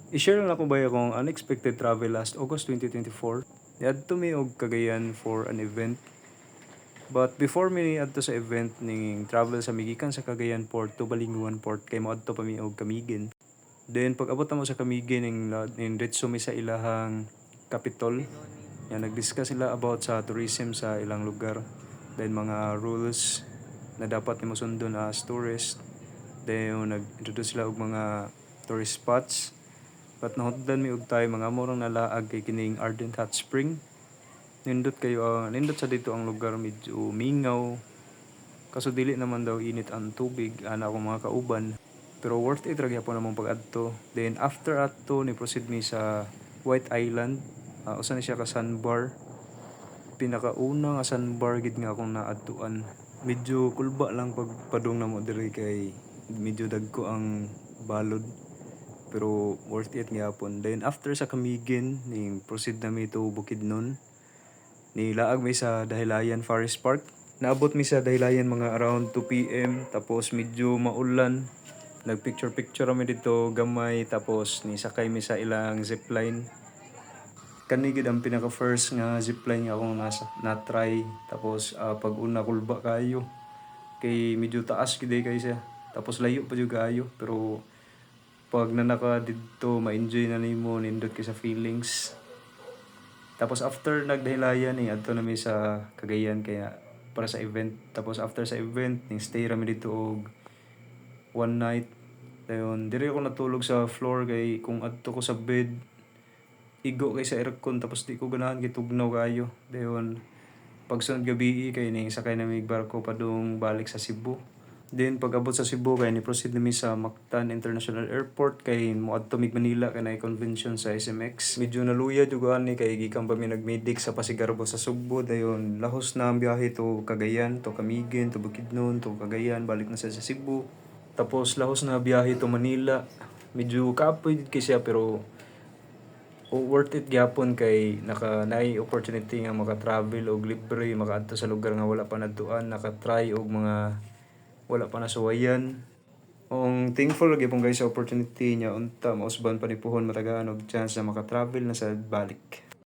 I-share lang ako ba akong unexpected travel last August 2024. Niadto mi og Cagayan for an event. But before mi adto sa event ning travel sa migikan sa Cagayan Port to Balinguan Port kay moadto pa mi og Camiguin. Then pag abot na mo sa Camiguin ning diretso mi sa ilahang Capitol. Yan nag-discuss sila about sa tourism sa ilang lugar. Then mga rules na dapat nimo sundon as tourist. Then nag-introduce sila og mga tourist spots. But nahutdan mi og tayo mga murang nalaag kay kining Ardent Hot Spring. Nindot sa dito ang lugar, medyo mingaw. Kaso dili naman daw init ang tubig ana akong mga kauban. Pero worth it ra gyapon namong pag-adto. Then after adto ni proceed mi sa White Island. Usa ni siya ka sandbar. Pinakauna nga sandbar gid nga akong naadtuan. Medyo kulba lang pagpadong namo diri kay medyo dagko ang balod. Pero worth it gyapon. Then after sa Camiguin, ning proceed na mi to Bukidnon. Nilaag mi sa Dahilayan Forest Park. Naabot mi sa Dahilayan mga around 2 PM tapos medyo maulan. Nagpicture-picture kami dito gamay tapos ni sakay mi sa ilang zipline. Kani gid ang pinaka first nga zipline nga akong na-try tapos pag una kulba kayo kay medyo taas gid kay siya. Tapos layo pa jud kayo pero pag nanaka dito ma-enjoy na nimo nindot kay sa feelings. Tapos after nagdahilayan adto na mi sa Cagayan kaya para sa event. Tapos after sa event ning stay ra mi dito og one night. Dayon diri ako natulog sa floor kay kung adto ko sa bed igo kay sa aircon tapos di ko ganahan gitugnaw kayo. Dayon pagsunod gabi kay ning sakay na mi barko padung balik sa Cebu. Then pag abot sa Cebu kay ni proceed mi sa Mactan International Airport kay moadto mig Manila kay na convention sa SMX. Medyo naluya jud ani kay gikan pa mi nagmedik sa Pasigarbo sa Sugbo dayon lahos na ang biyahe to Cagayan, to Camiguin, to Bukidnon, to Cagayan balik na sa Cebu. Tapos lahos na biyahe to Manila. Medyo kaapoy kay siya pero worth it gyapon kay naay opportunity nga maka-travel og libre makaadto sa lugar nga wala pa nadtuan, naka-try og mga wala pa nasuwayan. Ang thankful lagi pong guys sa opportunity niya unta mausban pa ni puhon matagaan og chance na maka-travel na sa balik.